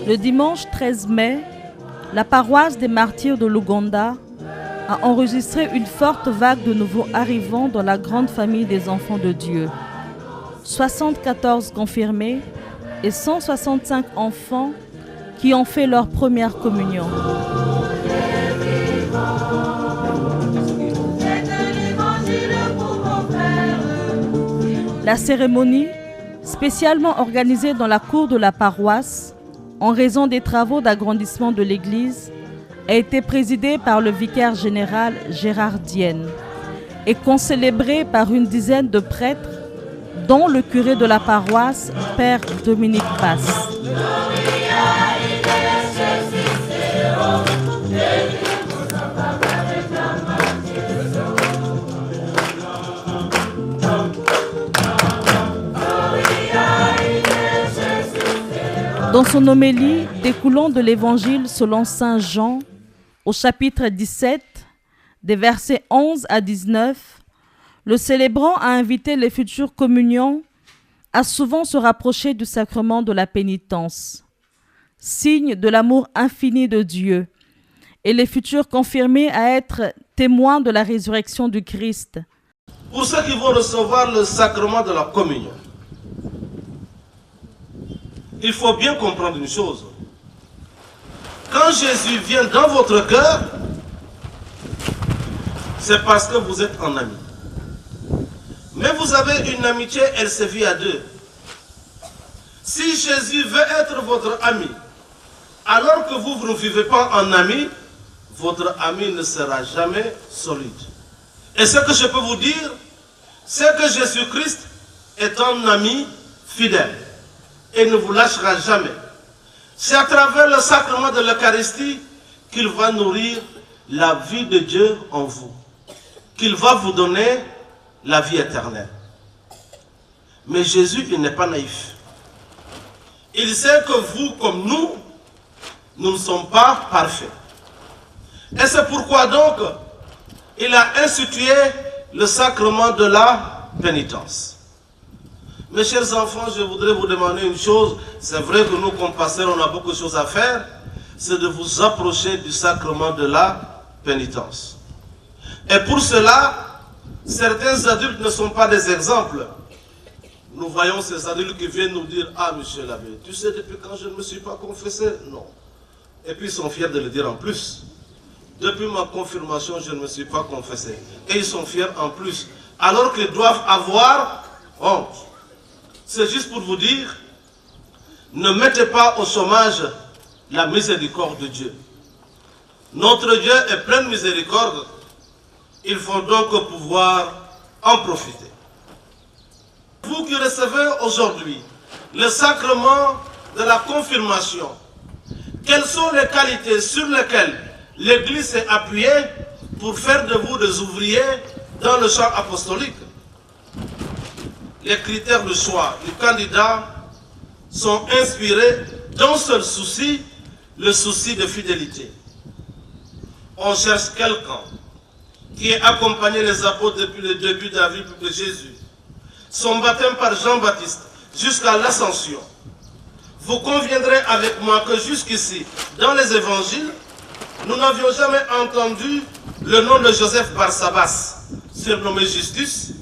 Le dimanche 13 mai, la paroisse des martyrs de l'Ouganda a enregistré une forte vague de nouveaux arrivants dans la grande famille des enfants de Dieu. 74 confirmés et 165 enfants qui ont fait leur première communion. La cérémonie, spécialement organisée dans la cour de la paroisse, en raison des travaux d'agrandissement de l'église, a été présidée par le vicaire général Gérard Dienne et concélébrée par une dizaine de prêtres, dont le curé de la paroisse, Père Dominique Basse. Dans son homélie découlant de l'évangile selon saint Jean, au chapitre 17, des versets 11 à 19, le célébrant a invité les futurs communiants à souvent se rapprocher du sacrement de la pénitence, signe de l'amour infini de Dieu, et les futurs confirmés à être témoins de la résurrection du Christ. Pour ceux qui vont recevoir le sacrement de la communion, il faut bien comprendre une chose. Quand Jésus vient dans votre cœur, c'est parce que vous êtes en ami. Mais vous avez une amitié, elle se vit à deux. Si Jésus veut être votre ami, alors que vous ne vivez pas en ami, votre ami ne sera jamais solide. Et ce que je peux vous dire, c'est que Jésus-Christ est un ami fidèle et ne vous lâchera jamais. C'est à travers le sacrement de l'Eucharistie qu'il va nourrir la vie de Dieu en vous, qu'il va vous donner la vie éternelle. Mais Jésus, il n'est pas naïf. Il sait que vous, comme nous ne sommes pas parfaits. Et c'est pourquoi donc, il a institué le sacrement de la pénitence. Mes chers enfants, je voudrais vous demander une chose. C'est vrai que nous, comme pasteurs, on a beaucoup de choses à faire. C'est de vous approcher du sacrement de la pénitence. Et pour cela, certains adultes ne sont pas des exemples. Nous voyons ces adultes qui viennent nous dire « Ah, monsieur l'abbé, tu sais depuis quand je ne me suis pas confessé ?» Non. Et puis ils sont fiers de le dire en plus. Depuis ma confirmation, je ne me suis pas confessé. Et ils sont fiers en plus. Alors qu'ils doivent avoir honte. C'est juste pour vous dire, ne mettez pas au chômage la miséricorde de Dieu. Notre Dieu est plein de miséricorde. Il faut donc pouvoir en profiter. Vous qui recevez aujourd'hui le sacrement de la confirmation, quelles sont les qualités sur lesquelles l'Église s'est appuyée pour faire de vous des ouvriers dans le champ apostolique? Les critères de choix du candidat sont inspirés d'un seul souci, le souci de fidélité. On cherche quelqu'un qui ait accompagné les apôtres depuis le début de la vie de Jésus, son baptême par Jean-Baptiste jusqu'à l'ascension. Vous conviendrez avec moi que jusqu'ici, dans les évangiles, nous n'avions jamais entendu le nom de Joseph Barsabas, surnommé Justus,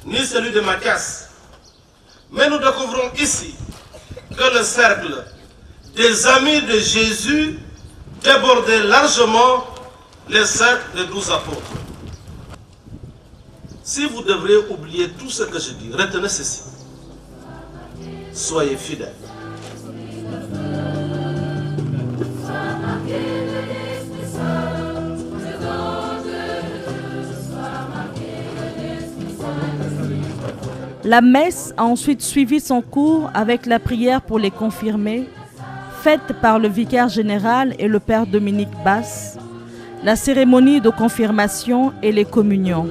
ni celui de Matthias. Mais nous découvrons ici que le cercle des amis de Jésus débordait largement les cercles des 12 apôtres. Si vous devriez oublier tout ce que je dis, retenez ceci. Soyez fidèles. La messe a ensuite suivi son cours avec la prière pour les confirmés, faite par le vicaire général et le père Dominique Basse, la cérémonie de confirmation et les communions.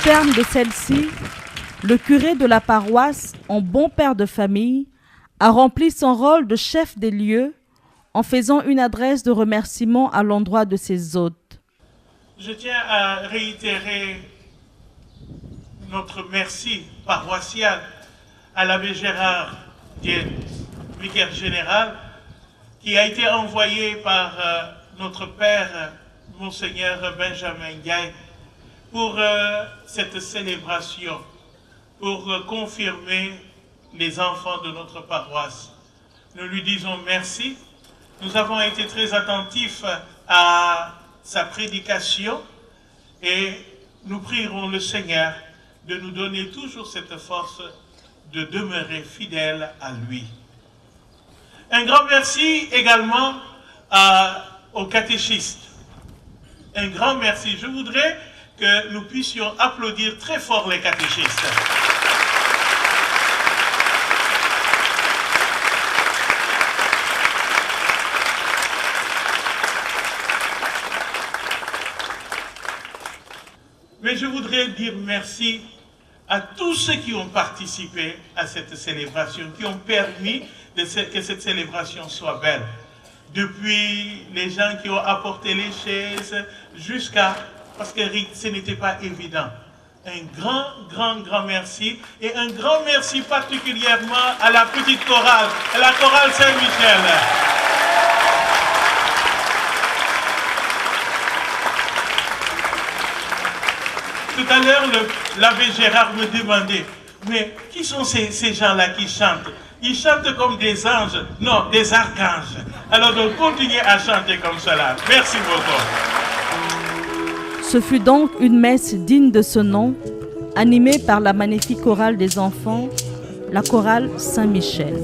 terme de celle-ci, le curé de la paroisse, en bon père de famille, a rempli son rôle de chef des lieux en faisant une adresse de remerciement à l'endroit de ses hôtes. Je tiens à réitérer notre merci paroissial à l'abbé Gérard Dienne, vicaire général, qui a été envoyé par notre père, Monseigneur Benjamin Ndiaye, pour cette célébration, pour confirmer les enfants de notre paroisse. Nous lui disons merci. Nous avons été très attentifs à sa prédication et nous prierons le Seigneur de nous donner toujours cette force de demeurer fidèles à lui. Un grand merci également aux catéchistes. Un grand merci. Je voudrais que nous puissions applaudir très fort les catéchistes. Mais je voudrais dire merci à tous ceux qui ont participé à cette célébration, qui ont permis que cette célébration soit belle. Depuis les gens qui ont apporté les chaises jusqu'à... Parce que ce n'était pas évident. Un grand merci. Et un grand merci particulièrement à la petite chorale, à la chorale Saint-Michel. Tout à l'heure, l'abbé Gérard me demandait, mais qui sont ces gens-là qui chantent? Ils chantent comme des anges, non, des archanges. Alors donc, continuez à chanter comme cela. Merci beaucoup. Ce fut donc une messe digne de ce nom, animée par la magnifique chorale des enfants, la chorale Saint-Michel.